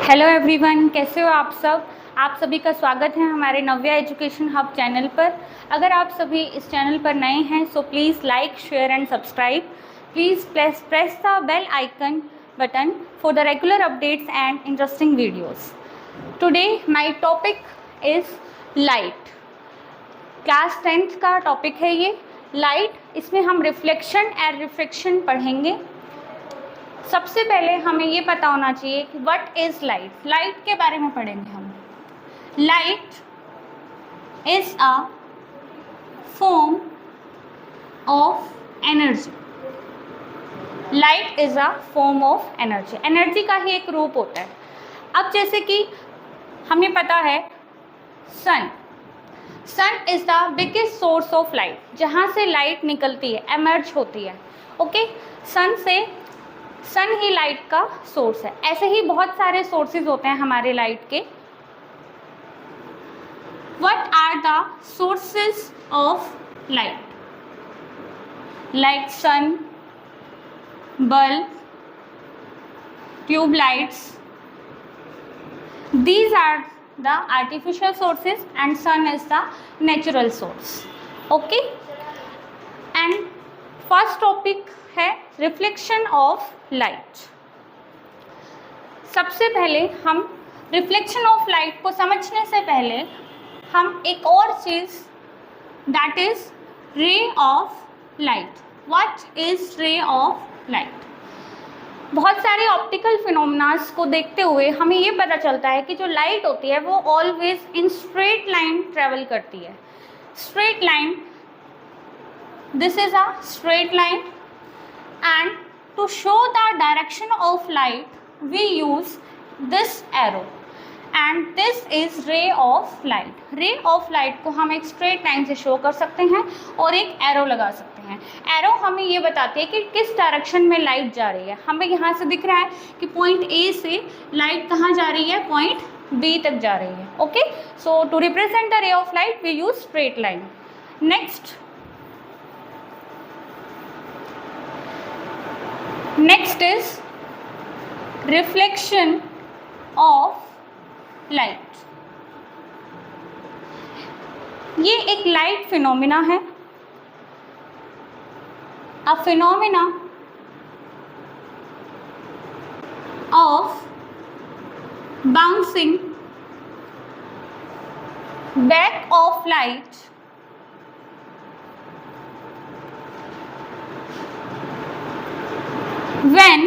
Hello everyone, कैसे हो आप सब। आप सभी का स्वागत है हमारे नव्या एजुकेशन हब चैनल पर। अगर आप सभी इस चैनल पर नए हैं so please like, share and subscribe. Please press the bell icon button for the regular updates and interesting videos. Today my topic is light. Class 10th का टॉपिक है ये लाइट। इसमें हम रिफ्लेक्शन एंड रिफ्रैक्शन पढ़ेंगे। सबसे पहले हमें ये पता होना चाहिए कि व्हाट इज़ लाइट। लाइट के बारे में पढ़ेंगे हम। Light is a form of energy. Light is a form of energy. Energy का ही एक रूप होता है। अब जैसे कि हमें पता है sun is the biggest source of light, जहाँ से लाइट निकलती है, एमर्ज होती है। ओके, सन ही लाइट का सोर्स है। ऐसे ही बहुत सारे सोर्सेज होते हैं हमारे लाइट के। What are the sources of light? Like sun, bulb, tube lights. These are the artificial sources and sun is the natural source. Okay, and first topic है रिफ्लेक्शन ऑफ लाइट। सबसे पहले हम reflection of light को समझने से पहले हम एक और चीज़ that is ray of light. What is ray of light? बहुत सारे ऑप्टिकल फिनोमेनास को देखते हुए हमें ये पता चलता है कि जो लाइट होती है वो always in straight line travel करती है। Straight line, this is a straight line and to show the direction of light we use this arrow and this is ray of light. ray of light को हम एक straight line से show कर सकते हैं और एक arrow लगा सकते हैं। arrow हमें ये बताती है कि किस डायरेक्शन में लाइट जा रही है। हमें यहाँ से दिख रहा है कि पॉइंट A से लाइट कहाँ जा रही है, पॉइंट B तक जा रही है। Okay, so to represent the ray of light we use straight line. Next is reflection of light. ये एक लाइट फिनोमिना है। A phenomena of bouncing back of light when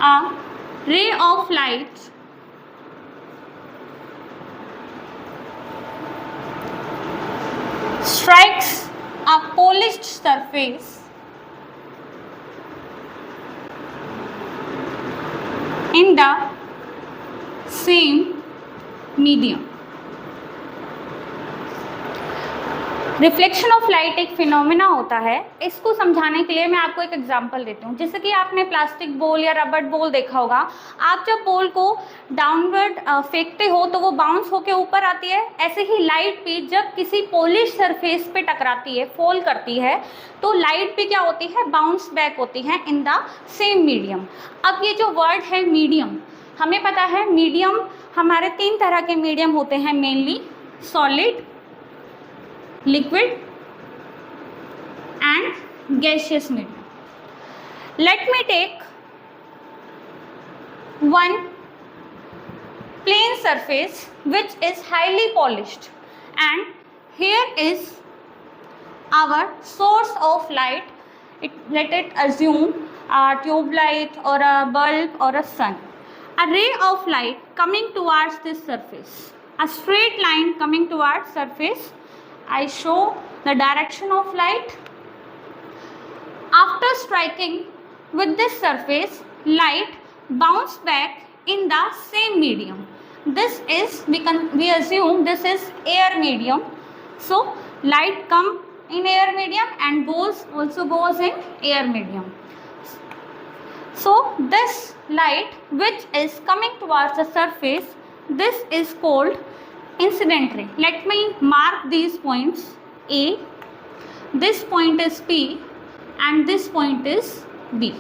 a ray of light strikes a polished surface in the same medium. Reflection of light एक phenomena होता है। इसको समझाने के लिए मैं आपको एक एग्जांपल देती हूँ। जैसे कि आपने प्लास्टिक बॉल या रबर बॉल देखा होगा। आप जब बॉल को डाउनवर्ड फेंकते हो तो वो बाउंस होके ऊपर आती है। ऐसे ही लाइट भी जब किसी पॉलिश सरफेस पे टकराती है, फॉल करती है, तो लाइट भी क्या होती है, बाउंस बैक होती है इन द सेम मीडियम। अब ये जो वर्ड है मीडियम, हमें पता है मीडियम हमारे 3 तरह के मीडियम होते हैं mainly, solid, liquid and gaseous medium. Let me take one plane surface which is highly polished and here is our source of light. Let it assume a tube light or a bulb or a sun. A ray of light coming towards this surface, a straight line coming towards surface. I show the direction of light. After striking with this surface, light bounce back in the same medium. This is, we assume this is air medium. So light come in air medium and also goes in air medium. So this light which is coming towards the surface, this is called incident ray. Let me mark these points. A, this point is P and this point is B.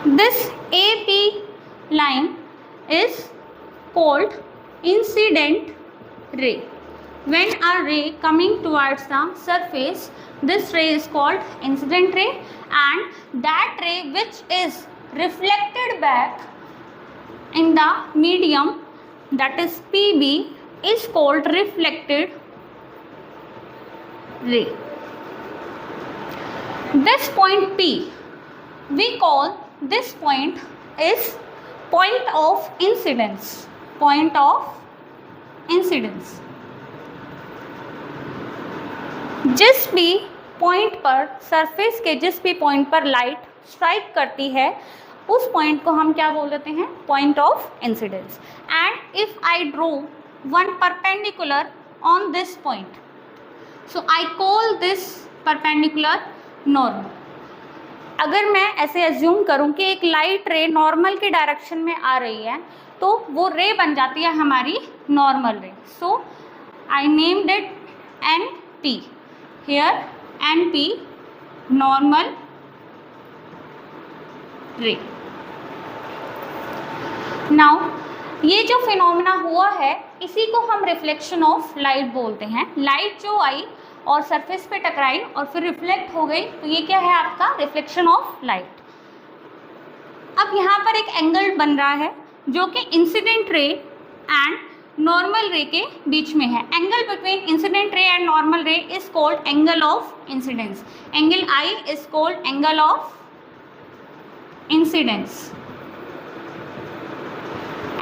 This AP line is called incident ray. When a ray coming towards the surface, this ray is called incident ray, and that ray which is reflected back in the medium, that is PB, is called reflected ray. This point P, we call this point is point of incidence. Point of incidence. जिस भी point पर, surface के जिस भी point पर light strike करती है, उस पॉइंट को हम क्या बोल देते हैं? Point of incidence. And if I draw one perpendicular on this point, so I call this perpendicular normal. अगर मैं ऐसे एज्यूम करूं कि एक लाइट रे नॉर्मल की डायरेक्शन में आ रही है, तो वो रे बन जाती है हमारी normal ray. So I named it NP. Here NP, normal ray. Now ये जो फिनोमेना हुआ है, इसी को हम रिफ्लेक्शन ऑफ लाइट बोलते हैं. लाइट जो आई और सरफेस पे टकराई और फिर रिफ्लेक्ट हो गई, तो ये क्या है? आपका रिफ्लेक्शन ऑफ लाइट. अब यहाँ पर एक एंगल बन रहा है जो कि इंसिडेंट रे एंड नॉर्मल रे के बीच में है. Angle between incident ray and normal ray is called angle of incidence. Angle I is called angle of incidence.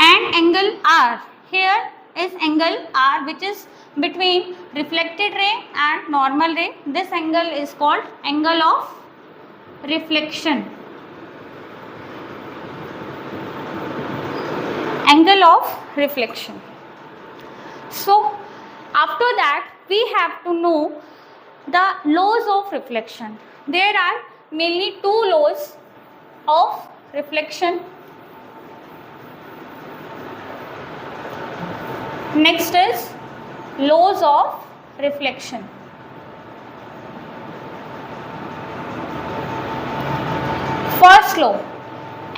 And angle R, here is angle R which is between reflected ray and normal ray. This angle is called angle of reflection. Angle of reflection. So after that we have to know the laws of reflection. There are mainly two laws of reflection. Next is laws of reflection. First law,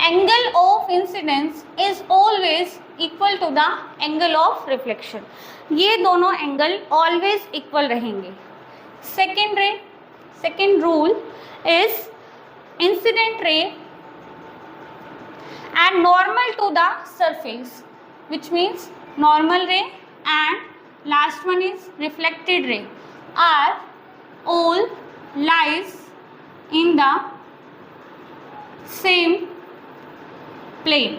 angle of incidence is always equal to the angle of reflection. ये दोनों angle always equal रहेंगे. Second rule is incident ray and normal to the surface, which means normal ray and last one is reflected ray are all lies in the same plane.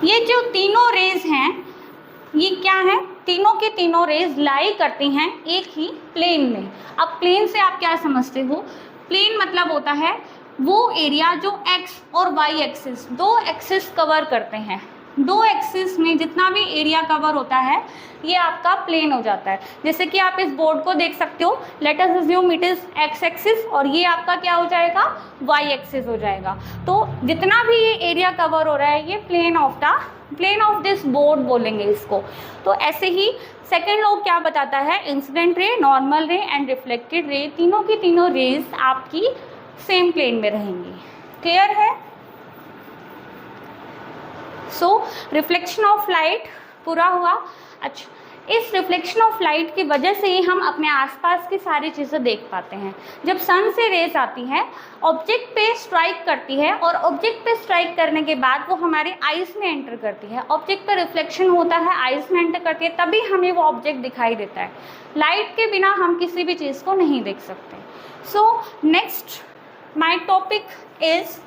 ये जो तीनों raise हैं, ये क्या है? तीनों के तीनों रेज लाई करती हैं एक ही प्लेन में. अब प्लेन से आप क्या समझते हो? प्लेन मतलब होता है वो एरिया जो एक्स और वाई एक्सिस, दो एक्सिस कवर करते हैं. दो एक्सिस में जितना भी एरिया कवर होता है, ये आपका प्लेन हो जाता है. जैसे कि आप इस बोर्ड को देख सकते हो, let us assume it is x axis और ये आपका क्या हो जाएगा? वाई एक्सिस हो जाएगा. तो जितना भी ये एरिया कवर हो रहा है, ये प्लेन ऑफ दिस बोर्ड बोलेंगे इसको. तो ऐसे ही सेकेंड लॉ क्या बताता है? इंसिडेंट रे, नॉर्मल रे एंड रिफ्लेक्टेड रे, तीनों की तीनों रेज आपकी सेम प्लेन में रहेंगी. क्लियर है? सो रिफ्लेक्शन ऑफ लाइट पूरा हुआ. अच्छा, इस रिफ्लेक्शन ऑफ लाइट की वजह से ही हम अपने आसपास की सारी चीज़ें देख पाते हैं. जब सन से रेज आती है, ऑब्जेक्ट पे स्ट्राइक करती है और ऑब्जेक्ट पे स्ट्राइक करने के बाद वो हमारे आइज़ में एंटर करती है. ऑब्जेक्ट पे रिफ्लेक्शन होता है, आइज़ में एंटर करती है, तभी हमें वो ऑब्जेक्ट दिखाई देता है. लाइट के बिना हम किसी भी चीज़ को नहीं देख सकते. So next my topic is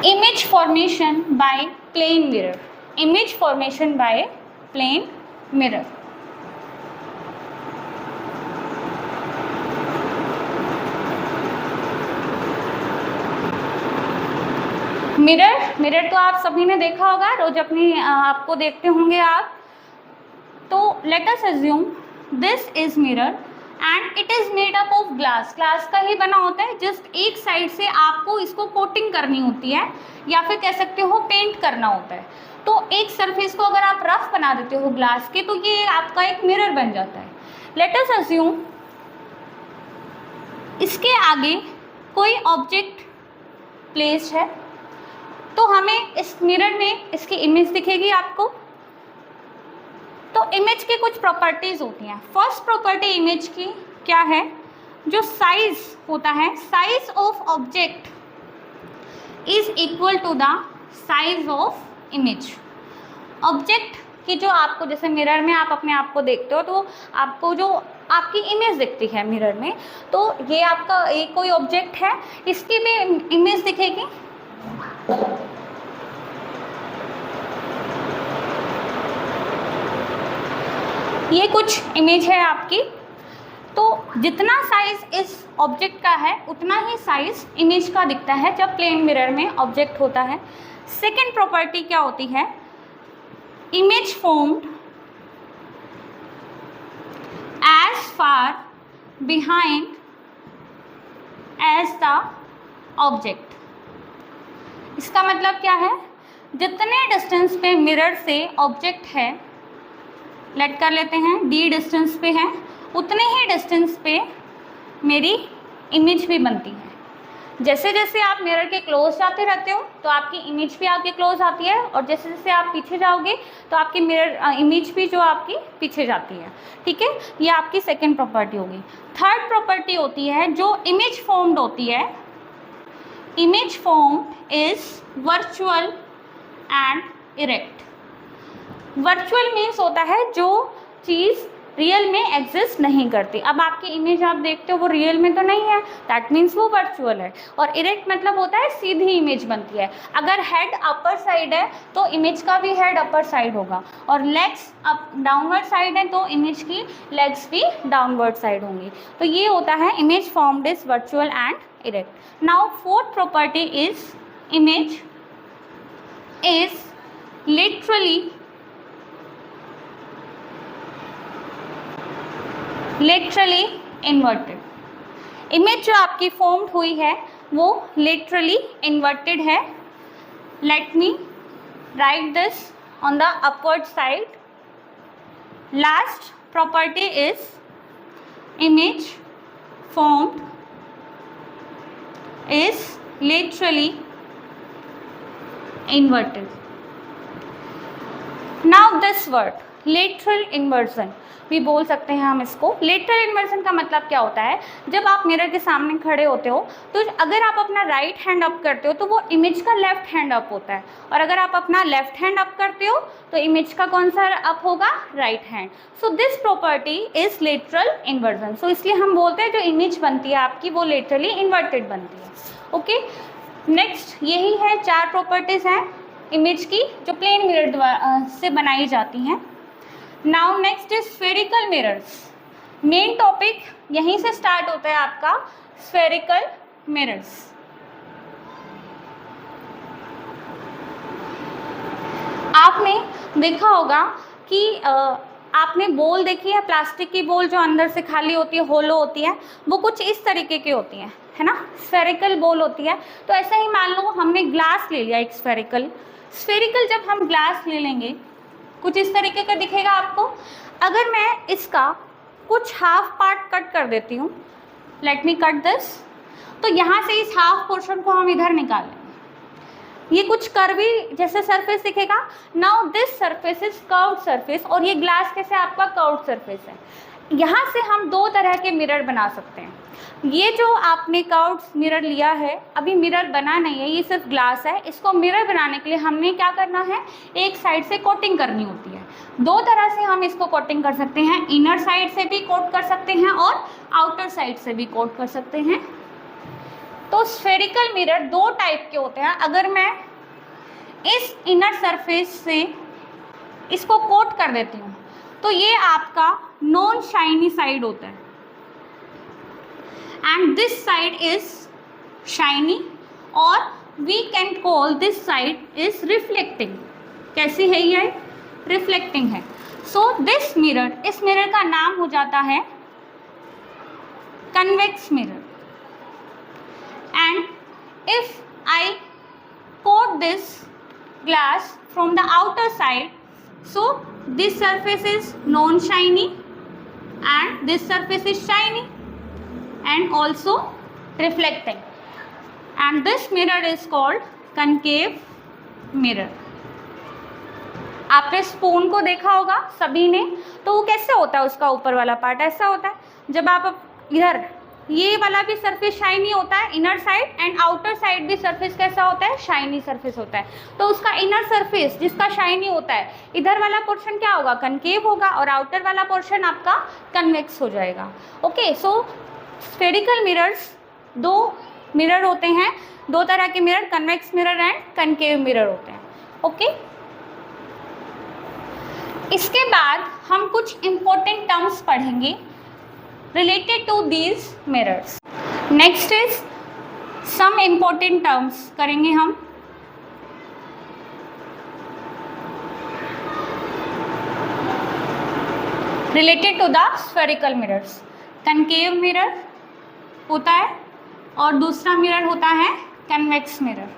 image formation by plane mirror. Image formation by plane mirror. Mirror तो आप सभी ने देखा होगा, रोज अपनी आपको देखते होंगे आप. तो let us assume this is mirror and it is made up of glass. Glass का ही बना होता है. जस्ट एक साइड से आपको इसको कोटिंग करनी होती है या फिर कह सकते हो पेंट करना होता है. तो एक सरफेस को अगर आप रफ बना देते हो ग्लास के, तो ये आपका एक मिरर बन जाता है. लेट अस अज्यूम इसके आगे कोई ऑब्जेक्ट प्लेस्ड है तो हमें इस मिरर में इसकी इमेज दिखेगी आपको। तो इमेज की कुछ प्रॉपर्टीज होती हैं। फर्स्ट प्रॉपर्टी इमेज की क्या है, जो साइज होता है, size of object is equal to the size of image. Object की जो आपको, जैसे मिरर में आप अपने आप को देखते हो तो आपको जो आपकी इमेज दिखती है मिरर में, तो ये आपका एक कोई ऑब्जेक्ट है, इसकी भी इमेज दिखेगी। ये कुछ इमेज है आपकी। तो जितना साइज इस ऑब्जेक्ट का है उतना ही साइज इमेज का दिखता है जब प्लेन मिरर में ऑब्जेक्ट होता है। सेकेंड प्रॉपर्टी क्या होती है, image formed as far behind as the object. इसका मतलब क्या है, जितने डिस्टेंस पे मिरर से ऑब्जेक्ट है, लेट कर लेते हैं d डिस्टेंस पे है, उतने ही डिस्टेंस पे मेरी इमेज भी बनती है। जैसे जैसे आप मिरर के क्लोज जाते रहते हो तो आपकी इमेज भी आपके क्लोज आती है, और जैसे जैसे आप पीछे जाओगे तो आपकी मिरर इमेज भी जो आपकी पीछे जाती है। ठीक है, ये आपकी सेकेंड प्रॉपर्टी होगी। थर्ड प्रॉपर्टी होती है जो इमेज फॉर्म्ड होती है। Image form is virtual and erect. Virtual means होता है जो चीज़ रियल में एग्जिस्ट नहीं करती। अब आपकी इमेज आप देखते हो वो रियल में तो नहीं है, दैट मीन्स वो वर्चुअल है। और इरेक्ट मतलब होता है सीधी इमेज बनती है। अगर हेड अपर साइड है तो इमेज का भी हेड अपर साइड होगा, और लेग्स अप डाउनवर्ड साइड है तो इमेज की लेग्स भी डाउनवर्ड साइड होंगी। तो ये होता है image formed is virtual and erect. Now fourth property is image is laterally inverted. Image जो आपकी फॉर्म्ड हुई है वो लेटरली इन्वर्टेड है। Let me write this on the upward side. Last property is image formed is laterally inverted. Now this word lateral inversion भी बोल सकते हैं हम इसको। लेटरल इन्वर्जन का मतलब क्या होता है, जब आप मिरर के सामने खड़े होते हो तो अगर आप अपना राइट हैंड अप करते हो तो वो इमेज का लेफ्ट हैंड अप होता है, और अगर आप अपना लेफ्ट हैंड अप करते हो तो इमेज का कौन सा अप होगा, right hand. So this property is lateral inversion. So इसलिए हम बोलते हैं जो इमेज बनती है आपकी वो लेटरली इन्वर्टेड बनती है। ओके, नेक्स्ट यही है 4 प्रॉपर्टीज हैं इमेज की जो प्लेन मिरर से बनाई जाती हैं। Now next is spherical mirrors. Main topic यहीं से स्टार्ट होता है आपका, स्फेरिकल मिरर्स। आपने देखा होगा कि आपने बॉल देखी है, प्लास्टिक की बॉल जो अंदर से खाली होती है, होलो होती है, वो कुछ इस तरीके की होती है ना, स्फेरिकल बॉल होती है। तो ऐसा ही मान लो हमने ग्लास ले लिया एक स्फेरिकल। जब हम ग्लास ले लेंगे कुछ इस तरीके का दिखेगा आपको। अगर मैं इसका कुछ हाफ पार्ट कट कर देती हूँ, लेट मी कट दिस, तो यहाँ से इस हाफ पोर्शन को हम इधर निकाल लेंगे। ये कुछ कर्वी जैसे सरफेस दिखेगा। Now this surface is curved surface, और ये ग्लास कैसे आपका कर्व्ड सरफेस है। यहाँ से हम 2 तरह के मिरर बना सकते हैं। ये जो आपने कर्व्ड मिरर लिया है, अभी मिरर बना नहीं है, ये सिर्फ ग्लास है। इसको मिरर बनाने के लिए हमने क्या करना है, एक साइड से कोटिंग करनी होती है। 2 तरह से हम इसको कोटिंग कर सकते हैं, इनर साइड से भी कोट कर सकते हैं और आउटर साइड से भी कोट कर सकते हैं। तो स्फेरिकल मिरर 2 टाइप के होते हैं। अगर मैं इस इनर सरफेस से इसको कोट कर देती हूँ तो ये आपका नॉन शाइनी साइड होता है, and this side is shiny, और we can call this side is reflecting। कैसी है ये, रिफ्लेक्टिंग है। so this mirror, इस मिरर का नाम हो जाता है convex mirror। and if I coat this glass from the outer side, so this surface is non shiny and this surface is shiny, and also reflecting, and this mirror is called concave mirror. आपने spoon को देखा होगा सभी ने, तो वो कैसे होता है, उसका ऊपर वाला पार्ट ऐसा होता है. जब आप इधर ये वाला भी सरफेस शाइनी होता है inner side, and outer side भी सरफेस कैसा होता है, शाइनी सरफेस होता है. तो उसका इनर सरफेस जिसका शाइनी होता है, इधर वाला पोर्शन क्या होगा, कनकेव होगा, और आउटर वाला पोर्शन आपका कन्वेक्स हो जाएगा. ओके, सो स्फेरिकल मिरर्स, दो मिरर होते हैं, दो तरह के mirror, convex mirror and concave mirror होते हैं. ओके, इसके बाद हम कुछ इंपॉर्टेंट टर्म्स पढ़ेंगे related to these mirrors. Next is some important terms करेंगे हम. Related to the spherical mirrors. Concave mirror होता है और दूसरा मिरर होता है convex mirror.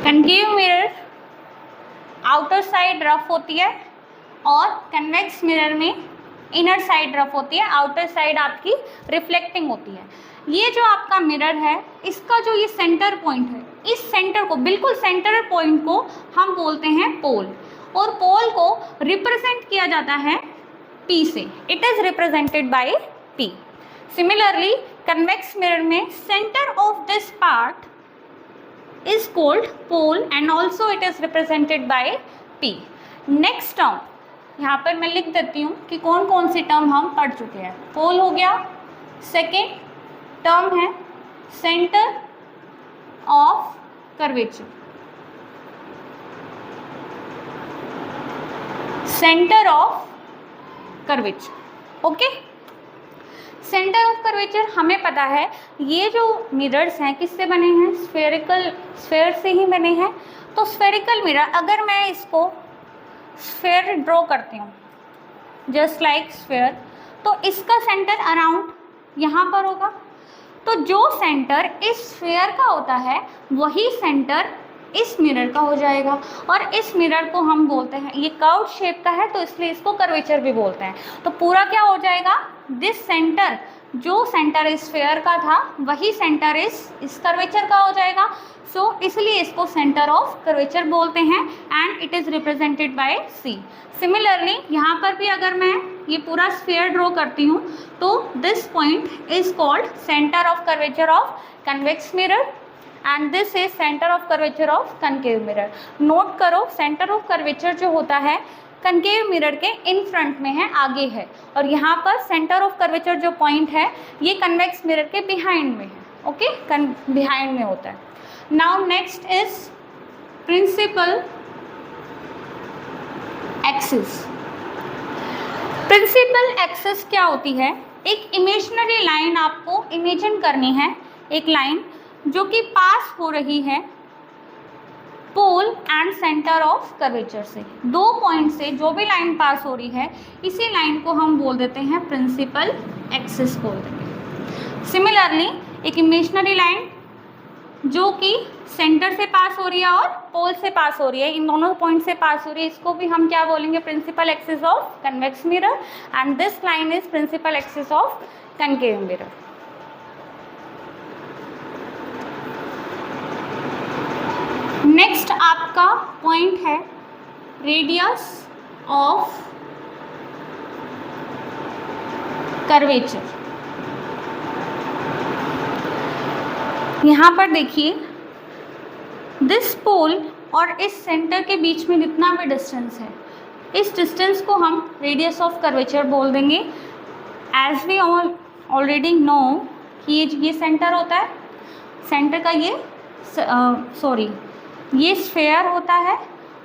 Concave mirror outer side rough होती है और कन्वेक्स मिरर में इनर साइड रफ होती है, आउटर साइड आपकी रिफ्लेक्टिंग होती है. ये जो आपका मिरर है, इसका जो ये सेंटर पॉइंट है, इस सेंटर को, बिल्कुल सेंटर पॉइंट को हम बोलते हैं पोल, और पोल को रिप्रेजेंट किया जाता है P से. It is represented by P. Similarly convex mirror में centre of this part is called pole and also it is represented by P. Next term यहाँ पर मैं लिख देती हूँ कि कौन कौन सी टर्म हम पढ़ चुके हैं. पोल हो गया, सेकेंड टर्म है centre of curvature, centre of curvature. Okay, centre of curvature हमें पता है, ये जो मिरर्स हैं किससे बने हैं, स्फेयर से ही बने हैं. तो स्फेरिकल मिरर, अगर मैं इसको स्फेयर ड्रॉ करती हूँ जस्ट लाइक स्फेयर, तो इसका सेंटर अराउंड यहाँ पर होगा. तो जो सेंटर इस स्फेयर का होता है वही सेंटर इस मिरर का हो जाएगा, और इस मिरर को हम बोलते हैं, ये कर्व शेप का है तो इसलिए इसको कर्वेचर भी बोलते हैं. तो पूरा क्या हो जाएगा, दिस सेंटर, जो सेंटर इस स्फेयर का था वही सेंटर इस कर्वेचर का हो जाएगा. सो इसलिए इसको सेंटर ऑफ कर्वेचर बोलते हैं and it is represented bye C. Similarly यहाँ पर भी अगर मैं ये पूरा स्फीयर ड्रॉ करती हूँ तो this point is called centre of curvature of convex mirror and this is centre of curvature of concave mirror. Note करो, सेंटर ऑफ कर्वेचर जो होता है कनकेव मिरर के इन फ्रंट में है, आगे है, और यहाँ पर सेंटर ऑफ कर्वेचर जो पॉइंट है ये कन्वेक्स मिरर के बिहाइंड में है. ओके, बिहाइंड में होता है. Now next is principal axis. Principal axis क्या होती है, एक इमेजिनरी लाइन आपको इमेजिन करनी है, एक लाइन जो कि पास हो रही है pole and centre of curvature से. दो पॉइंट से जो भी लाइन पास हो रही है इसी लाइन को हम बोल देते हैं प्रिंसिपल एक्सिस बोल देते हैं. सिमिलरली एक इमेजिनरी लाइन जो कि सेंटर से पास हो रही है और पोल से पास हो रही है, इन दोनों पॉइंट से पास हो रही है, इसको भी हम क्या बोलेंगे, principal axis of convex mirror and this line is principal axis of concave mirror. Next आपका पॉइंट है रेडियस ऑफ कर्वेचर. यहाँ पर देखिए दिस पोल और इस सेंटर के बीच में जितना भी डिस्टेंस है, इस डिस्टेंस को हम रेडियस ऑफ कर्वेचर बोल देंगे. एज वी ऑलरेडी नो कि ये सेंटर होता है, सेंटर का ये स्फेयर होता है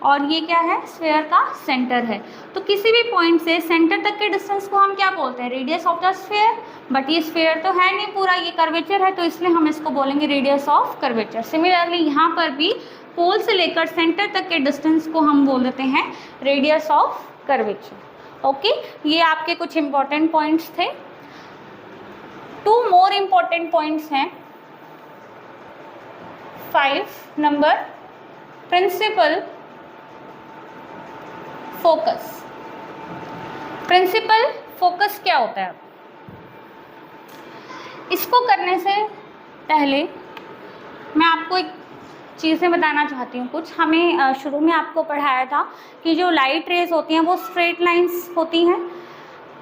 और ये क्या है, स्फेयर का सेंटर है. तो किसी भी पॉइंट से सेंटर तक के डिस्टेंस को हम क्या बोलते हैं, radius of the sphere. But ये स्फेयर तो है नहीं पूरा, ये कर्वेचर है, तो इसलिए हम इसको बोलेंगे रेडियस ऑफ कर्वेचर. सिमिलरली यहाँ पर भी पोल से लेकर सेंटर तक के डिस्टेंस को हम बोल देते हैं रेडियस ऑफ कर्वेचर. ओके, ये आपके कुछ इंपॉर्टेंट पॉइंट्स थे. 2 मोर इंपॉर्टेंट पॉइंट्स हैं. 5 number principal focus. Principal focus क्या होता है? इसको करने से पहले मैं आपको एक चीज़ें बताना चाहती हूँ। कुछ हमें शुरू में आपको पढ़ाया था कि जो लाइट रेज होती हैं वो स्ट्रेट लाइंस होती हैं।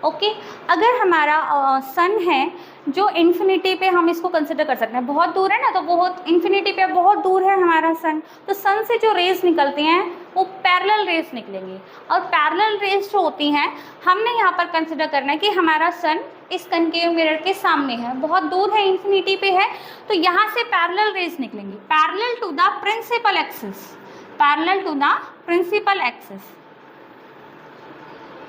ओके, अगर हमारा सन है जो इन्फिनिटी पे हम इसको कंसिडर कर सकते हैं, बहुत दूर है ना, तो बहुत इन्फिनिटी पे बहुत दूर है हमारा सन, तो सन से जो रेज निकलती हैं वो पैरेलल रेज निकलेंगी। और पैरेलल रेज जो होती हैं हमने यहाँ पर कंसिडर करना है कि हमारा सन इस कनकेव मिरर के सामने है, बहुत दूर है, इन्फिनिटी पे है, तो यहाँ से पैरेलल रेज निकलेंगी parallel to the principal axis, parallel to the principal axis.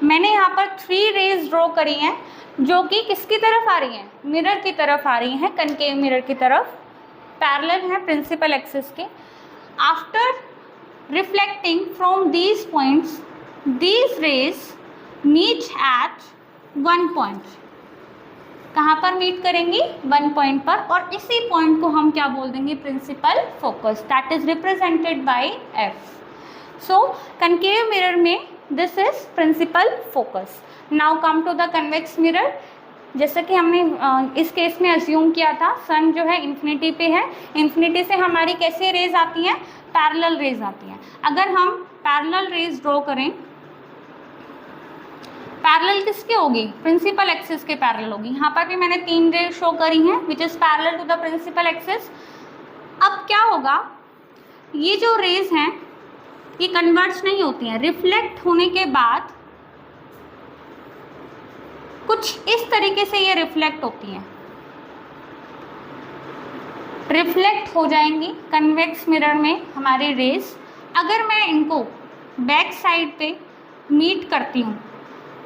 मैंने यहाँ पर 3 रेज ड्रॉ करी हैं जो कि किसकी तरफ आ रही हैं? मिरर की तरफ आ रही हैं, कनकेव मिरर की तरफ, पैरेलल हैं प्रिंसिपल एक्सिस के। After reflecting from these points, these rays meet at 1 point. कहाँ पर मीट करेंगी? 1 पॉइंट पर, और इसी पॉइंट को हम क्या बोल देंगे? Principal focus, that is represented by F. So concave mirror में this is principal focus. Now come to the convex mirror. जैसा कि हमने इस केस में अज्यूम किया था, सन जो है इन्फिनिटी पे है, इन्फिनिटी से हमारी कैसे रेज आती हैं? पैरेलल रेज आती हैं। अगर हम पैरेलल रेज ड्रॉ करें, पैरेलल किसके होगी? प्रिंसिपल एक्सिस के पैरेलल होगी। यहाँ पर भी मैंने 3 रेज शो करी हैं which is parallel to the principal axis. अब क्या होगा, ये जो रेज हैं ये कन्वर्ज नहीं होती हैं, रिफ्लेक्ट होने के बाद कुछ इस तरीके से ये रिफ्लेक्ट होती हैं, रिफ्लेक्ट हो जाएंगी कन्वेक्स मिरर में हमारे रेज। अगर मैं इनको बैक साइड पे मीट करती हूँ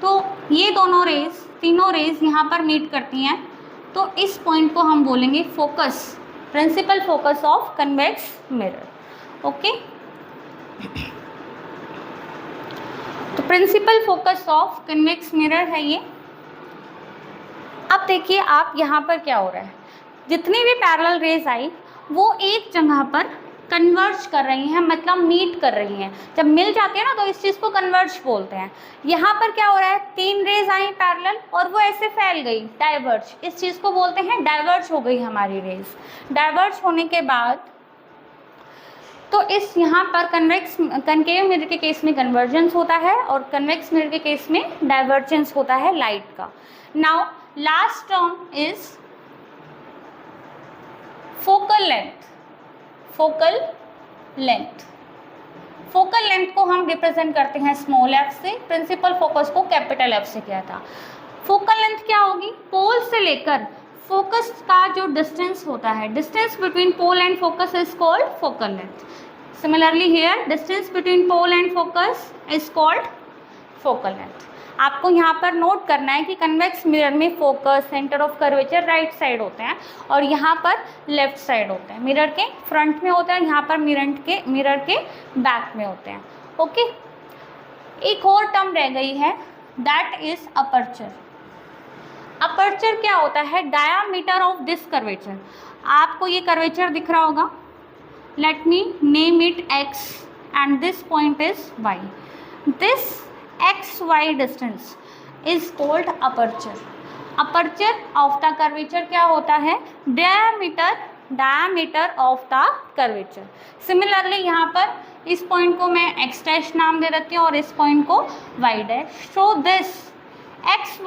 तो ये दोनों रेज, तीनों रेज यहाँ पर मीट करती हैं, तो इस पॉइंट को हम बोलेंगे focus, principal focus of convex mirror. Okay, तो principal focus of convex mirror है ये। अब देखिए आप यहाँ पर क्या हो रहा है, जितनी भी पैरेलल रेज आई वो एक जगह पर कन्वर्ज कर रही हैं, मतलब मीट कर रही हैं। जब मिल जाती है ना तो इस चीज़ को कन्वर्ज बोलते हैं। यहाँ पर क्या हो रहा है, 3 रेज आई पैरेलल और वो ऐसे फैल गई, डाइवर्ज, इस चीज़ को बोलते हैं डाइवर्ज हो गई हमारी रेज। डाइवर्ज होने के बाद तो इस यहाँ पर कनकेव मिरर के केस में कन्वर्जेंस होता है और कन्वेक्स मिरर के केस में डाइवर्जेंस होता है लाइट का। Now last term is focal length. Focal length, focal length को हम रिप्रेजेंट करते हैं स्मॉल एफ से, प्रिंसिपल फोकस को कैपिटल एफ से किया था। फोकल लेंथ क्या होगी? पोल से लेकर फोकस का जो डिस्टेंस होता है, distance between pole and focus is called focal length. Similarly here distance between pole and focus is called focal length. आपको यहाँ पर नोट करना है कि कन्वेक्स मिरर में focus, centre of curvature right side होते हैं और यहाँ पर लेफ्ट साइड होते हैं। मिरर के फ्रंट में होते हैं, यहाँ पर मिरर के बैक में होते हैं। ओके, एक और टर्म रह गई है, दैट इज अपर्चर। अपर्चर क्या होता है? Diameter of this curvature. आपको ये कर्वेचर दिख रहा होगा, let me name it x and this point is y. This xy distance is called aperture. Aperture of the curvature क्या होता है? diameter of the curvature. Similarly यहाँ पर इस पॉइंट को मैं x डैश नाम दे देती हूँ और इस पॉइंट को y dash. So this x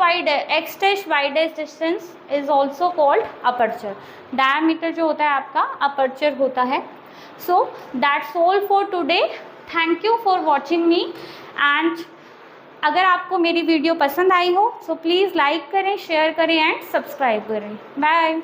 dash y dash distance is also called aperture. Diameter जो होता है आपका aperture होता है। So that's all for today. Thank you for watching me. And अगर आपको मेरी वीडियो पसंद आई हो तो प्लीज़ लाइक करें, शेयर करें एंड सब्सक्राइब करें। बाय।